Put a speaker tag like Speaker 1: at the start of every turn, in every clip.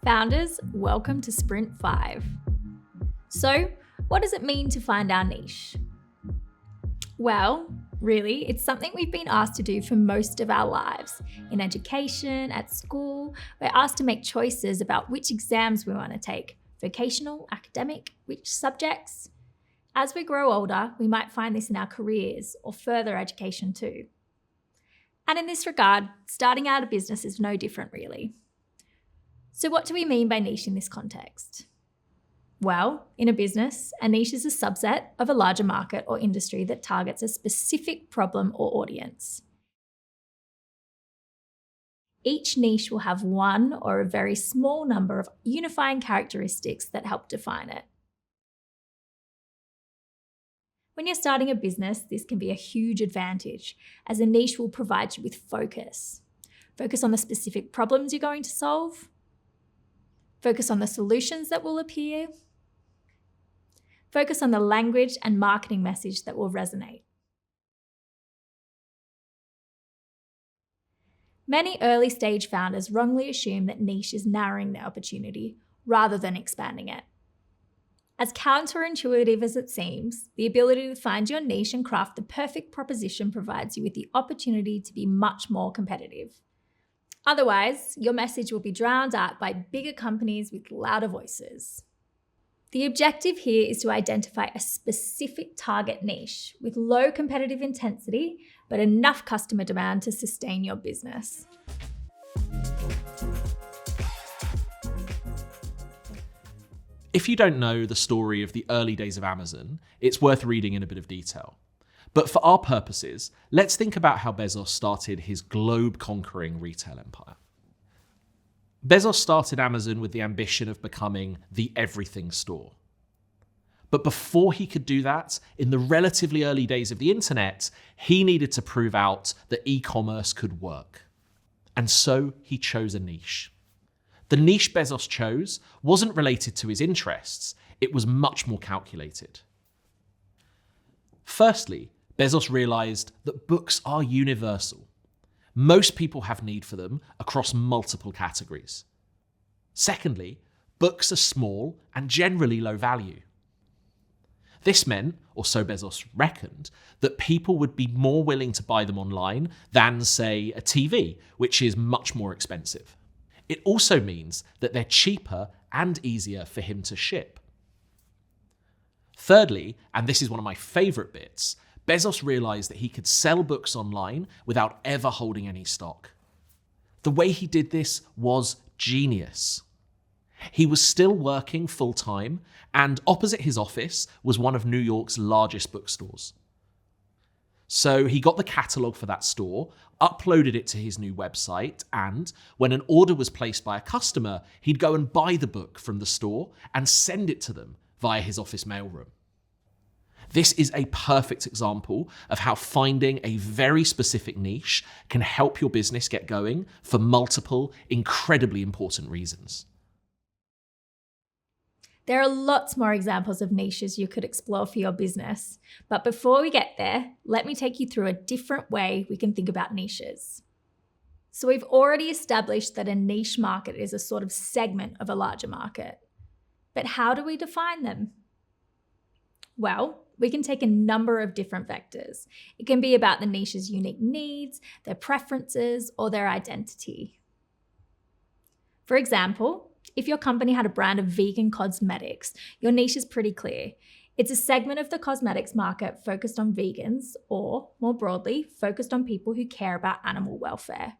Speaker 1: Founders, welcome to Sprint 5. So, what does it mean to find our niche? Well, really, it's something we've been asked to do for most of our lives. In education, at school, we're asked to make choices about which exams we want to take, vocational, academic, which subjects. As we grow older, we might find this in our careers or further education too. And in this regard, starting out a business is no different really. So what do we mean by niche in this context? Well, in a business, a niche is a subset of a larger market or industry that targets a specific problem or audience. Each niche will have one or a very small number of unifying characteristics that help define it. When you're starting a business, this can be a huge advantage, as a niche will provide you with focus. Focus on the specific problems you're going to solve. Focus on the solutions that will appear. Focus on the language and marketing message that will resonate. Many early stage founders wrongly assume that niche is narrowing their opportunity rather than expanding it. As counterintuitive as it seems, the ability to find your niche and craft the perfect proposition provides you with the opportunity to be much more competitive. Otherwise, your message will be drowned out by bigger companies with louder voices. The objective here is to identify a specific target niche with low competitive intensity, but enough customer demand to sustain your business.
Speaker 2: If you don't know the story of the early days of Amazon, it's worth reading in a bit of detail. But for our purposes, let's think about how Bezos started his globe-conquering retail empire. Bezos started Amazon with the ambition of becoming the everything store. But before he could do that, in the relatively early days of the internet, he needed to prove out that e-commerce could work. And so he chose a niche. The niche Bezos chose wasn't related to his interests, it was much more calculated. Firstly, Bezos realized that books are universal. Most people have need for them across multiple categories. Secondly, books are small and generally low value. This meant, or so Bezos reckoned, that people would be more willing to buy them online than, say, a TV, which is much more expensive. It also means that they're cheaper and easier for him to ship. Thirdly, and this is one of my favorite bits, Bezos realized that he could sell books online without ever holding any stock. The way he did this was genius. He was still working full-time, and opposite his office was one of New York's largest bookstores. So he got the catalogue for that store, uploaded it to his new website, and when an order was placed by a customer, he'd go and buy the book from the store and send it to them via his office mailroom. This is a perfect example of how finding a very specific niche can help your business get going for multiple, incredibly important reasons.
Speaker 1: There are lots more examples of niches you could explore for your business. But before we get there, let me take you through a different way we can think about niches. So we've already established that a niche market is a sort of segment of a larger market. But how do we define them? Well, we can take a number of different vectors. It can be about the niche's unique needs, their preferences, or their identity. For example, if your company had a brand of vegan cosmetics, your niche is pretty clear. It's a segment of the cosmetics market focused on vegans, or more broadly, focused on people who care about animal welfare.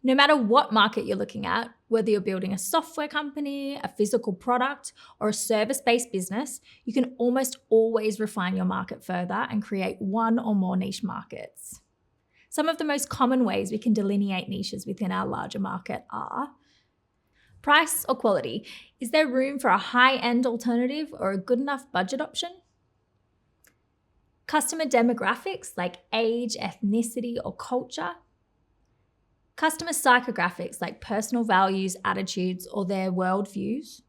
Speaker 1: No matter what market you're looking at, whether you're building a software company, a physical product, or a service-based business, you can almost always refine your market further and create one or more niche markets. Some of the most common ways we can delineate niches within our larger market are price or quality. Is there room for a high-end alternative or a good enough budget option? Customer demographics like age, ethnicity, or culture. Customer psychographics like personal values, attitudes, or their worldviews.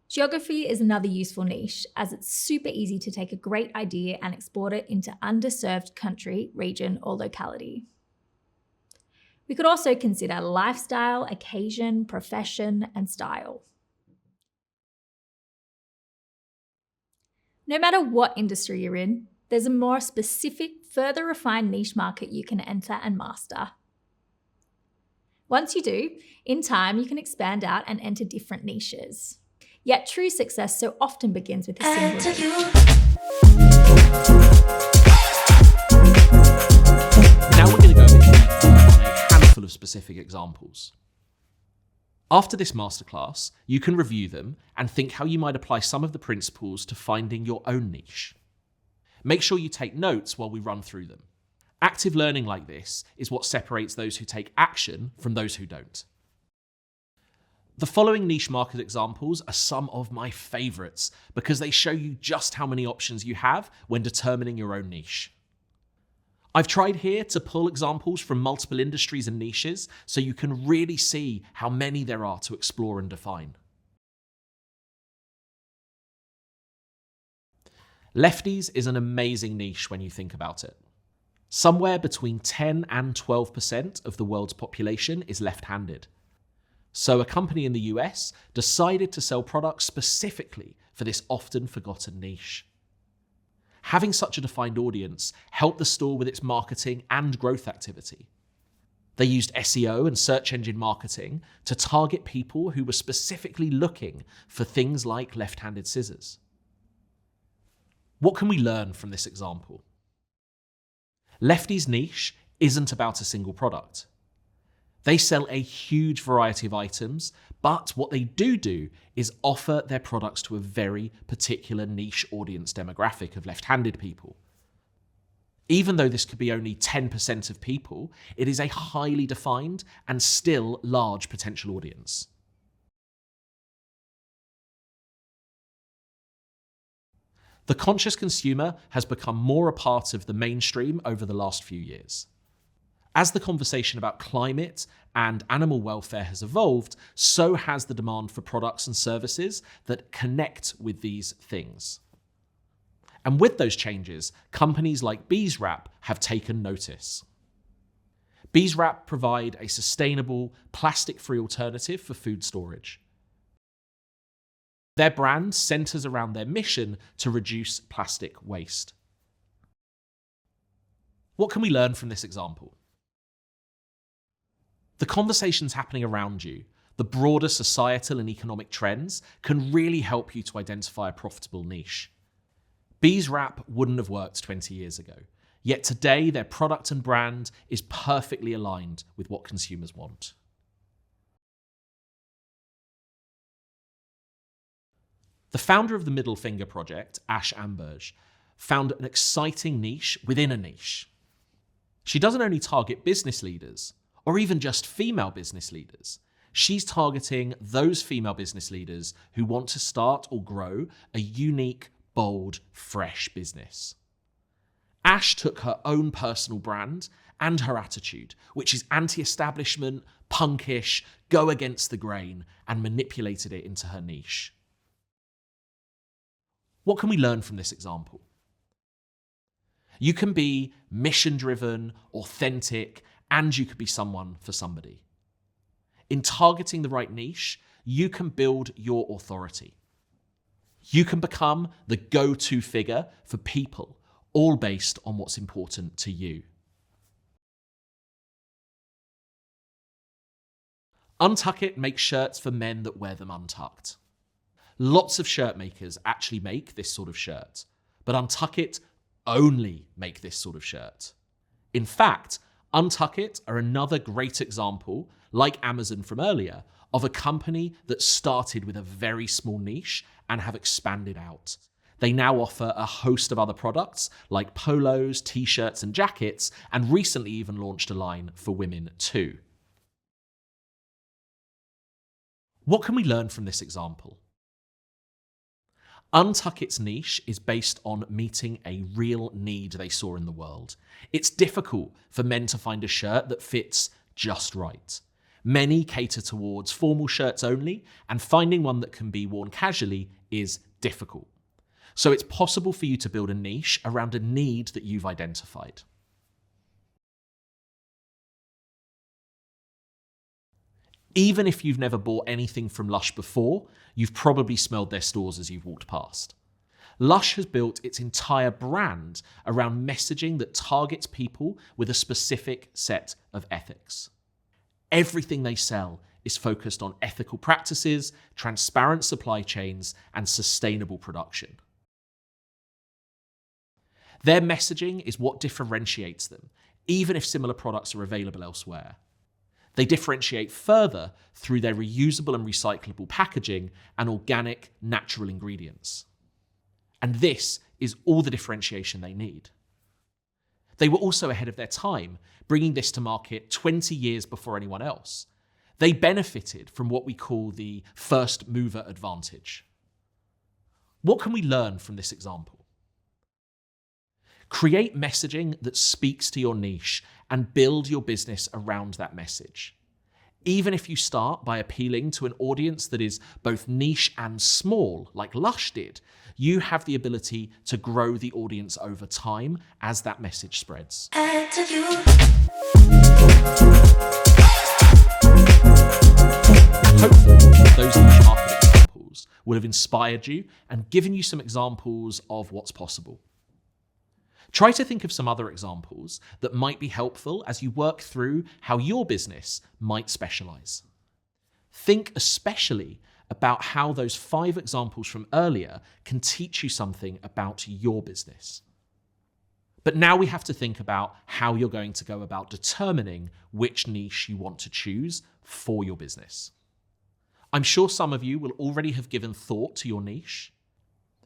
Speaker 1: Geography is another useful niche, as it's super easy to take a great idea and export it into underserved country, region, or locality. We could also consider lifestyle, occasion, profession, and style. No matter what industry you're in, there's a more specific, further refined niche market you can enter and master. Once you do, in time, you can expand out and enter different niches. Yet true success so often begins with a single niche.
Speaker 2: Now we're going to go a bit deeper on a handful of specific examples. After this masterclass, you can review them and think how you might apply some of the principles to finding your own niche. Make sure you take notes while we run through them. Active learning like this is what separates those who take action from those who don't. The following niche market examples are some of my favourites because they show you just how many options you have when determining your own niche. I've tried here to pull examples from multiple industries and niches so you can really see how many there are to explore and define. Lefties is an amazing niche when you think about it. Somewhere between 10 and 12% of the world's population is left-handed. So a company in the US decided to sell products specifically for this often forgotten niche. Having such a defined audience helped the store with its marketing and growth activity. They used SEO and search engine marketing to target people who were specifically looking for things like left-handed scissors. What can we learn from this example? Lefty's niche isn't about a single product. They sell a huge variety of items, but what they do is offer their products to a very particular niche audience demographic of left-handed people. Even though this could be only 10% of people, it is a highly defined and still large potential audience. The conscious consumer has become more a part of the mainstream over the last few years. As the conversation about climate and animal welfare has evolved, so has the demand for products and services that connect with these things. And with those changes, companies like Beeswrap have taken notice. Beeswrap provide a sustainable, plastic-free alternative for food storage. Their brand centers around their mission to reduce plastic waste. What can we learn from this example? The conversations happening around you, the broader societal and economic trends, can really help you to identify a profitable niche. Beeswrap wouldn't have worked 20 years ago, yet today their product and brand is perfectly aligned with what consumers want. The founder of the Middle Finger Project, Ash Amberge, found an exciting niche within a niche. She doesn't only target business leaders, or even just female business leaders. She's targeting those female business leaders who want to start or grow a unique, bold, fresh business. Ash took her own personal brand and her attitude, which is anti-establishment, punkish, go against the grain, and manipulated it into her niche. What can we learn from this example? You can be mission-driven, authentic, and you could be someone for somebody. In targeting the right niche, you can build your authority. You can become the go-to figure for people, all based on what's important to you. Untuck It makes shirts for men that wear them untucked. Lots of shirt makers actually make this sort of shirt, but Untuck It only make this sort of shirt. In fact, Untuck It are another great example, like Amazon from earlier, of a company that started with a very small niche and have expanded out. They now offer a host of other products like polos, t-shirts, and jackets, and recently even launched a line for women too. What can we learn from this example? Untuck It's niche is based on meeting a real need they saw in the world. It's difficult for men to find a shirt that fits just right. Many cater towards formal shirts only, and finding one that can be worn casually is difficult. So it's possible for you to build a niche around a need that you've identified. Even if you've never bought anything from Lush before, you've probably smelled their stores as you've walked past. Lush has built its entire brand around messaging that targets people with a specific set of ethics. Everything they sell is focused on ethical practices, transparent supply chains, and sustainable production. Their messaging is what differentiates them, even if similar products are available elsewhere. They differentiate further through their reusable and recyclable packaging and organic, natural ingredients. And this is all the differentiation they need. They were also ahead of their time, bringing this to market 20 years before anyone else. They benefited from what we call the first mover advantage. What can we learn from this example? Create messaging that speaks to your niche and build your business around that message. Even if you start by appealing to an audience that is both niche and small, like Lush did, you have the ability to grow the audience over time as that message spreads. Hopefully, those niche market examples will have inspired you and given you some examples of what's possible. Try to think of some other examples that might be helpful as you work through how your business might specialize. Think especially about how those 5 examples from earlier can teach you something about your business. But now we have to think about how you're going to go about determining which niche you want to choose for your business. I'm sure some of you will already have given thought to your niche.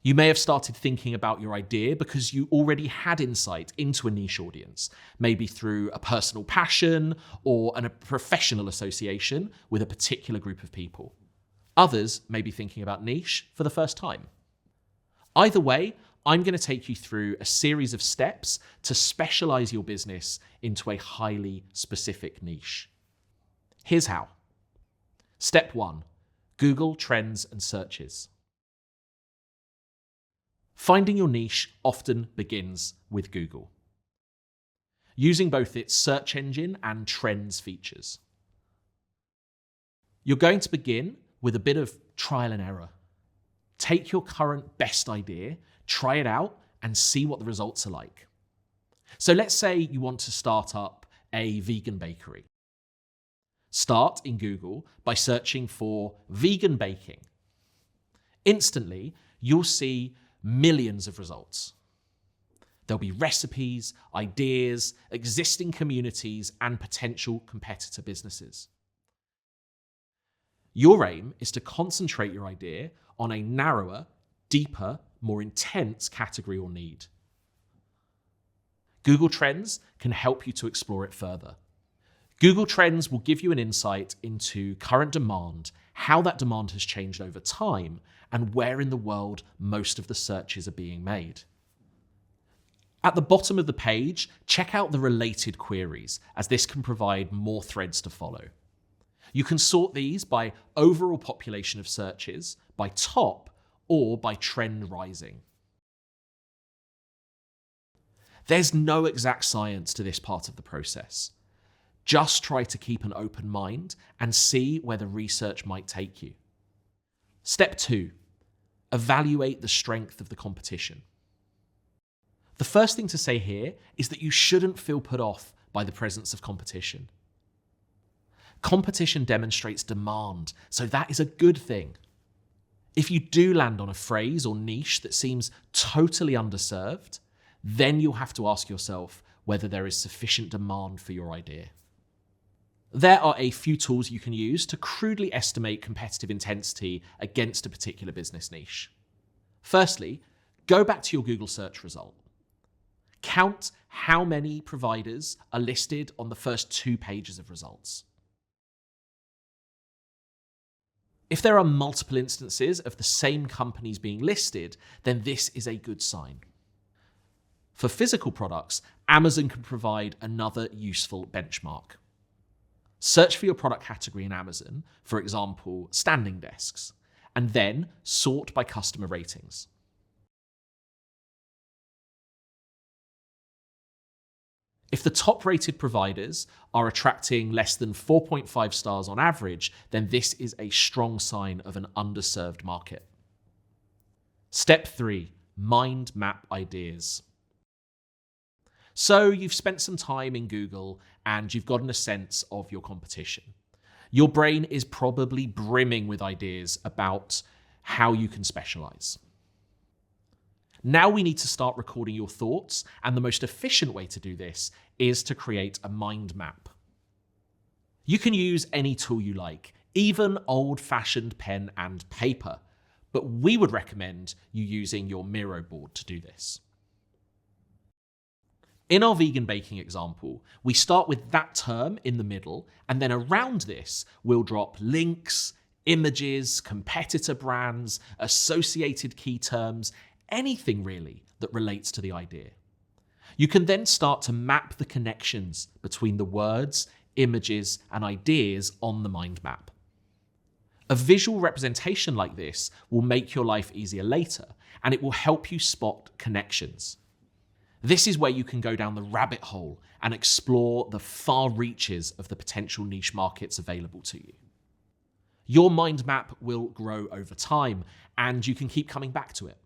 Speaker 2: You may have started thinking about your idea because you already had insight into a niche audience, maybe through a personal passion or a professional association with a particular group of people. Others may be thinking about niche for the first time. Either way, I'm going to take you through a series of steps to specialize your business into a highly specific niche. Here's how. Step 1, Google Trends and Searches. Finding your niche often begins with Google, using both its search engine and trends features. You're going to begin with a bit of trial and error. Take your current best idea, try it out, and see what the results are like. So let's say you want to start up a vegan bakery. Start in Google by searching for vegan baking. Instantly, you'll see millions of results. There'll be recipes, ideas, existing communities, and potential competitor businesses. Your aim is to concentrate your idea on a narrower, deeper, more intense category or need. Google Trends can help you to explore it further. Google Trends will give you an insight into current demand, how that demand has changed over time, and where in the world most of the searches are being made. At the bottom of the page, check out the related queries, as this can provide more threads to follow. You can sort these by overall population of searches, by top, or by trend rising. There's no exact science to this part of the process. Just try to keep an open mind and see where the research might take you. Step 2, evaluate the strength of the competition. The first thing to say here is that you shouldn't feel put off by the presence of competition. Competition demonstrates demand, so that is a good thing. If you do land on a phrase or niche that seems totally underserved, then you'll have to ask yourself whether there is sufficient demand for your idea. There are a few tools you can use to crudely estimate competitive intensity against a particular business niche. Firstly, go back to your Google search result. Count how many providers are listed on the first 2 pages of results. If there are multiple instances of the same companies being listed, then this is a good sign. For physical products, Amazon can provide another useful benchmark. Search for your product category in Amazon, for example, standing desks, and then sort by customer ratings. If the top-rated providers are attracting less than 4.5 stars on average, then this is a strong sign of an underserved market. Step 3, mind map ideas. So you've spent some time in Google and you've gotten a sense of your competition. Your brain is probably brimming with ideas about how you can specialize. Now we need to start recording your thoughts, and the most efficient way to do this is to create a mind map. You can use any tool you like, even old-fashioned pen and paper, but we would recommend you using your Miro board to do this. In our vegan baking example, we start with that term in the middle, and then around this, we'll drop links, images, competitor brands, associated key terms, anything really that relates to the idea. You can then start to map the connections between the words, images, and ideas on the mind map. A visual representation like this will make your life easier later, and it will help you spot connections. This is where you can go down the rabbit hole and explore the far reaches of the potential niche markets available to you. Your mind map will grow over time, and you can keep coming back to it.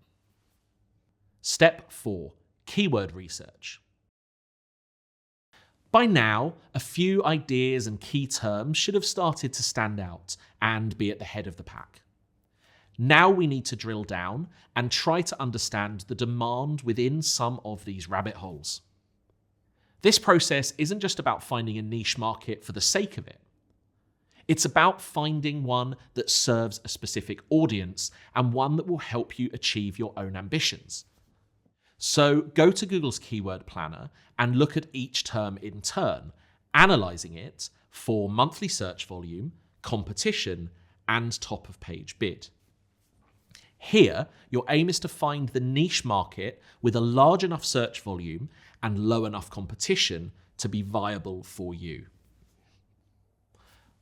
Speaker 2: Step 4, keyword research. By now, a few ideas and key terms should have started to stand out and be at the head of the pack. Now we need to drill down and try to understand the demand within some of these rabbit holes. This process isn't just about finding a niche market for the sake of it. It's about finding one that serves a specific audience and one that will help you achieve your own ambitions. So go to Google's keyword planner and look at each term in turn, analyzing it for monthly search volume, competition, and top of page bid. Here, your aim is to find the niche market with a large enough search volume and low enough competition to be viable for you.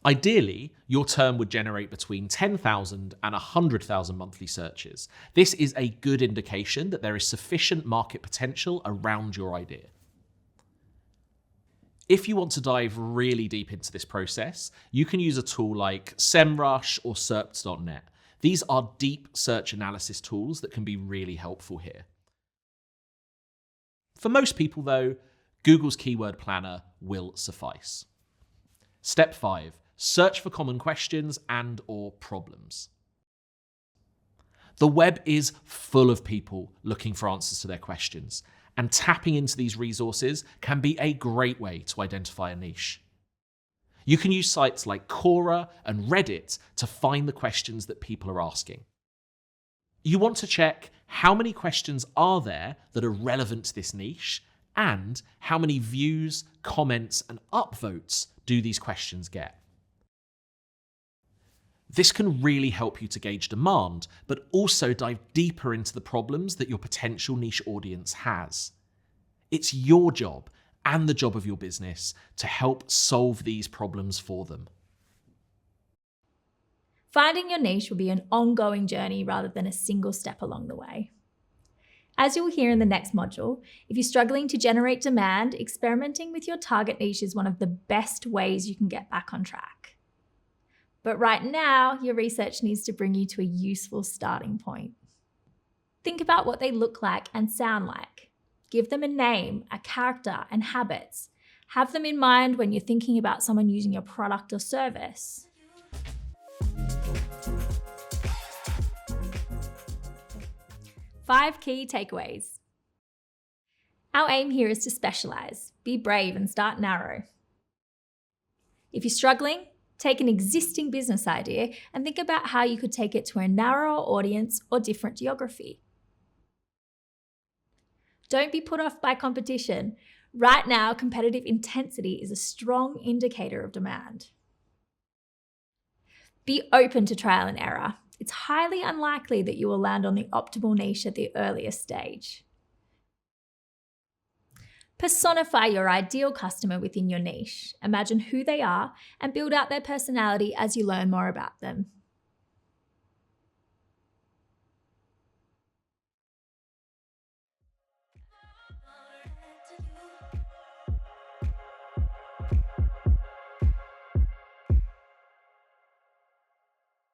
Speaker 2: Ideally, your term would generate between 10,000 and 100,000 monthly searches. This is a good indication that there is sufficient market potential around your idea. If you want to dive really deep into this process, you can use a tool like SEMrush or SERPs.net. These are deep search analysis tools that can be really helpful here. For most people, though, Google's keyword planner will suffice. Step 5. Search for common questions and/or problems. The web is full of people looking for answers to their questions, and tapping into these resources can be a great way to identify a niche. You can use sites like Quora and Reddit to find the questions that people are asking. You want to check how many questions are there that are relevant to this niche, and how many views, comments, and upvotes do these questions get. This can really help you to gauge demand, but also dive deeper into the problems that your potential niche audience has. It's your job and the job of your business to help solve these problems for them.
Speaker 1: Finding your niche will be an ongoing journey rather than a single step along the way. As you'll hear in the next module, if you're struggling to generate demand, experimenting with your target niche is one of the best ways you can get back on track. But right now, your research needs to bring you to a useful starting point. Think about what they look like and sound like. Give them a name, a character, and habits. Have them in mind when you're thinking about someone using your product or service. Five key takeaways. Our aim here is to specialize, be brave, and start narrow. If you're struggling, take an existing business idea and think about how you could take it to a narrower audience or different geography. Don't be put off by competition. Right now, competitive intensity is a strong indicator of demand. Be open to trial and error. It's highly unlikely that you will land on the optimal niche at the earliest stage. Personify your ideal customer within your niche. Imagine who they are and build out their personality as you learn more about them.